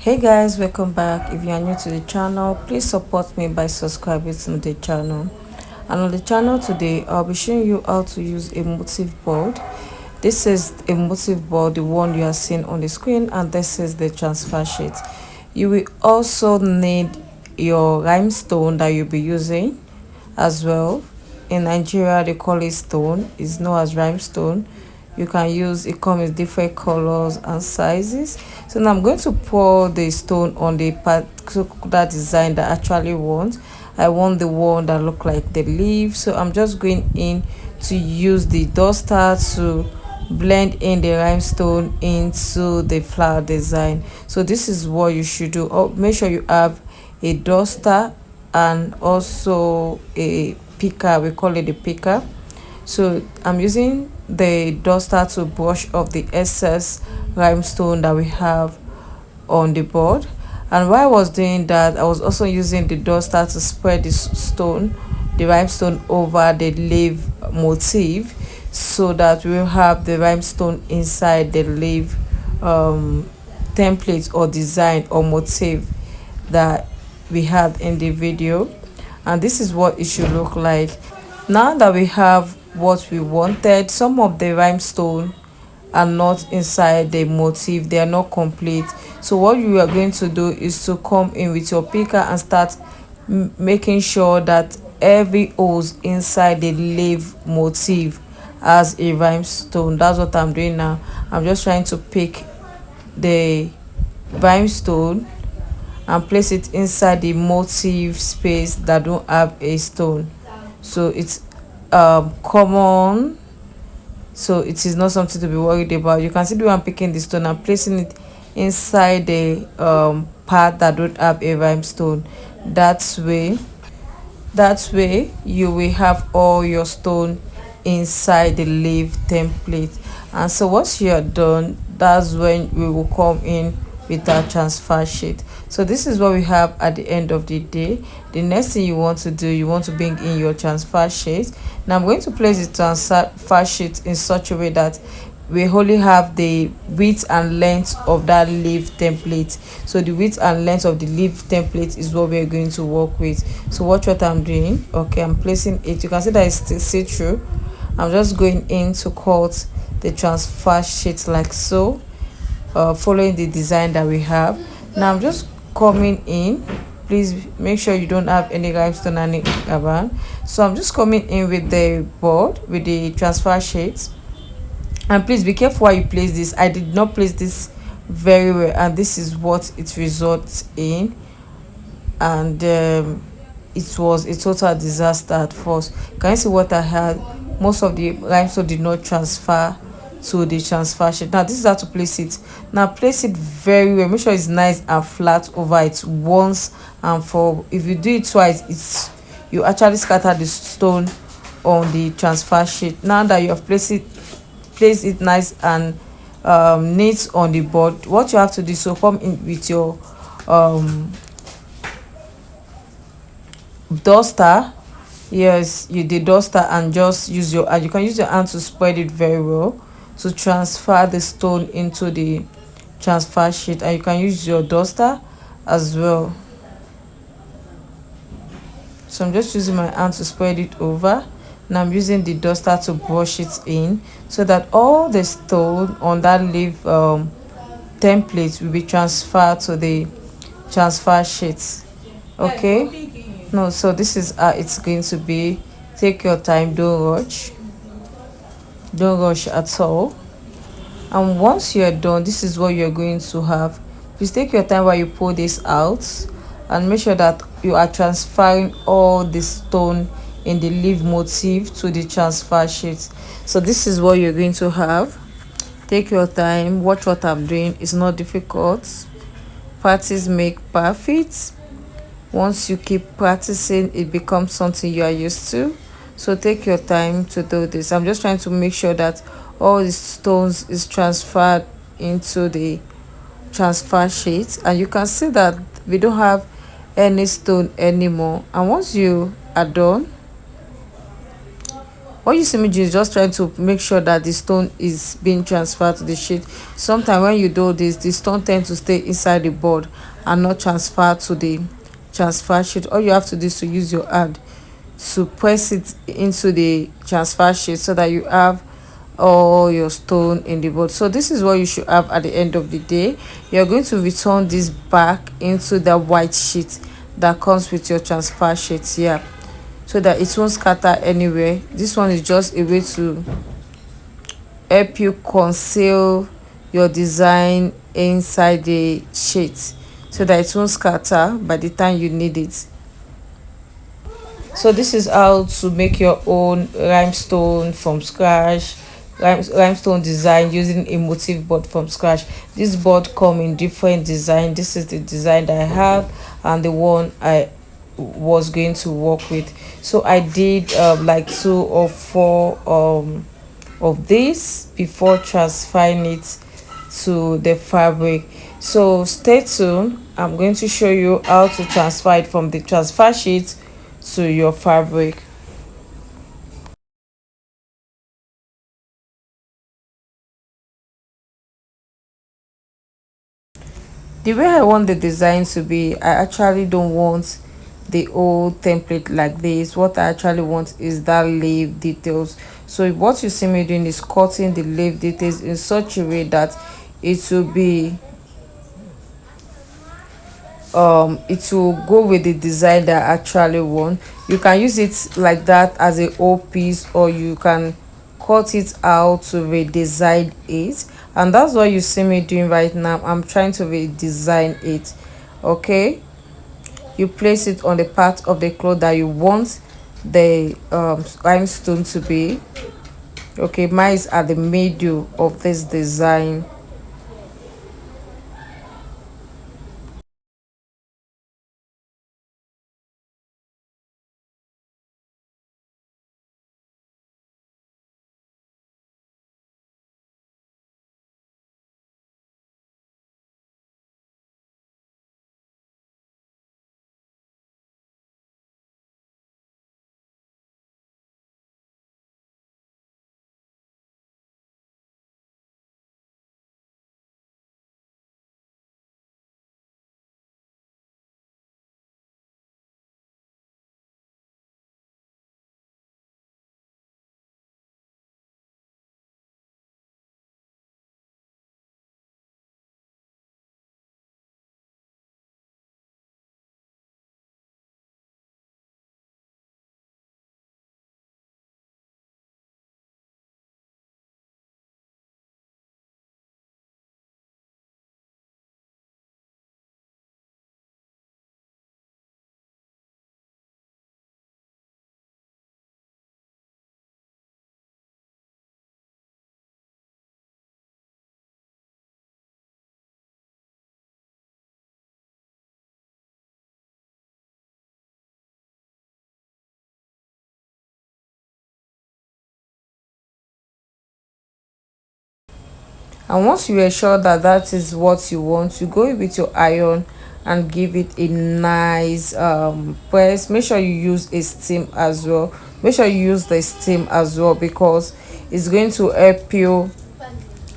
Hey guys, welcome back. If you are new to the channel, please support me by subscribing to the channel. And on the channel today, I'll be showing you how to use a motif board. This is a motif board, the one you are seeing on the screen, and this is the transfer sheet. You will also need your rhinestone that you'll be using as well. In Nigeria, they call it stone. It's known as rhinestone. You can use it, comes with different colors and sizes. So now I'm going to pour the stone on the particular design that I actually want. I want the one that look like the leaf, so I'm just going in to use the duster to blend in the rhinestone into the flower design. So this is what you should do. Make sure you have a duster and also a picker. We call it a picker. So I'm using the duster to brush off the excess rhinestone that we have on the board. And while I was doing that, I was also using the duster to spread the rhinestone over the leaf motif, so that we'll have the rhinestone inside the leaf template or design or motif that we had in the video. And this is what it should look like. Now that we have what we wanted, some of the rhinestone are not inside the motif, they are not complete. So what you are going to do is to come in with your picker and start making sure that every holes inside the leaf motif has a rhinestone. That's what I'm doing now. I'm just trying to pick the rhinestone and place it inside the motif space that don't have a stone. So it's common, so it is not something to be worried about. You can see the one picking the stone and placing it inside the part that don't have a rhinestone. That way you will have all your stone inside the leaf template. And so once you are done, that's when we will come in with our transfer sheet. So this is what we have at the end of the day. The next thing you want to do, you want to bring in your transfer sheet. Now I'm going to place the transfer sheet in such a way that we only have the width and length of that leaf template. So the width and length of the leaf template is what we're going to work with. So watch what I'm doing. Okay, I'm placing it. You can see that it's still see-through. I'm just going in to cut the transfer sheet like so, following the design that we have. Now I'm just coming in. Please make sure you don't have any rhinestone around. So I'm just coming in with the board, with the transfer sheet. And please be careful while you place this. I did not place this very well, and this is what it results in. And it was a total disaster at first. Can you see what I had? Most of the limestone did not transfer to the transfer sheet. Now this is how to place it. Now place it very well. Make sure it's nice and flat over it once and for. If you do it twice, it's you actually scatter the stone on the transfer sheet. Now that you have placed it nice and neat on the board, what you have to do is to come in with your duster. Yes, you the duster, and just use your, and you can use your hand to spread it very well to transfer the stone into the transfer sheet. And you can use your duster as well. So I'm just using my hand to spread it over. Now I'm using the duster to brush it in, so that all the stone on that leaf template will be transferred to the transfer sheet. Okay, no, so this is how it's going to be. Take your time, don't rush at all. And once you're done, this is what you're going to have. Please take your time while you pull this out, and make sure that you are transferring all the stone in the leaf motif to the transfer sheet. So this is what you're going to have. Take your time, watch what I'm doing. It's not difficult. Practice make perfect. Once you keep practicing, it becomes something you are used to. So take your time to do this. I'm just trying to make sure that all the stones is transferred into the transfer sheet, and you can see that we don't have any stone anymore. And once you are done, what you see me do is just trying to make sure that the stone is being transferred to the sheet. Sometimes when you do this, the stone tend to stay inside the board and not transfer to the transfer sheet. All you have to do is to use your hand to press it into the transfer sheet so that you have all your stone in the board. So this is what you should have at the end of the day. You're going to return this back into the white sheet that comes with your transfer sheet here, so that it won't scatter anywhere. This one is just a way to help you conceal your design inside the sheet so that it won't scatter by the time you need it. So this is how to make your own rhinestone from scratch, rhinestone design using a motif board from scratch. This board come in different design. This is the design that I have and the one I was going to work with. So I did like 2 or 4 of this before transferring it to the fabric. So stay tuned. I'm going to show you how to transfer it from the transfer sheet to your fabric. The way I want the design to be, I actually don't want the old template like this. What I actually want is that leaf details. So what you see me doing is cutting the leaf details in such a way that it will be it will go with the design that I actually want. You can use it like that as a whole piece, or you can cut it out to redesign it, and that's what you see me doing right now. I'm trying to redesign it. Okay, you place it on the part of the cloth that you want the rhinestone to be. Okay, mine is at the middle of this design. And once you are sure that that is what you want, you go with your iron and give it a nice press. Make sure you use a steam as well. Make sure you use the steam as well, because it's going to help you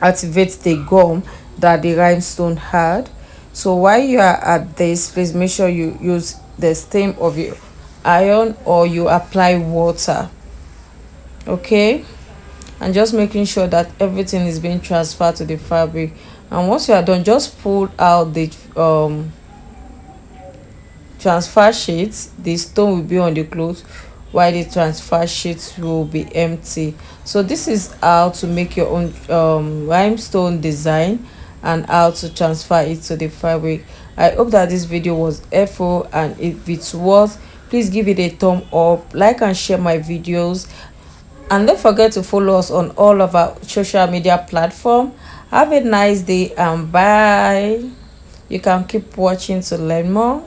activate the gum that the rhinestone had. So while you are at this, please make sure you use the steam of your iron, or you apply water. Okay, and just making sure that everything is being transferred to the fabric. And once you are done, just pull out the transfer sheet. The stone will be on the cloth while the transfer sheet will be empty. So this is how to make your own rhinestone design and how to transfer it to the fabric. I hope that this video was helpful, and if it was, please give it a thumb up, like and share my videos, and don't forget to follow us on all of our social media platform. Have a nice day and bye. You can keep watching to learn more.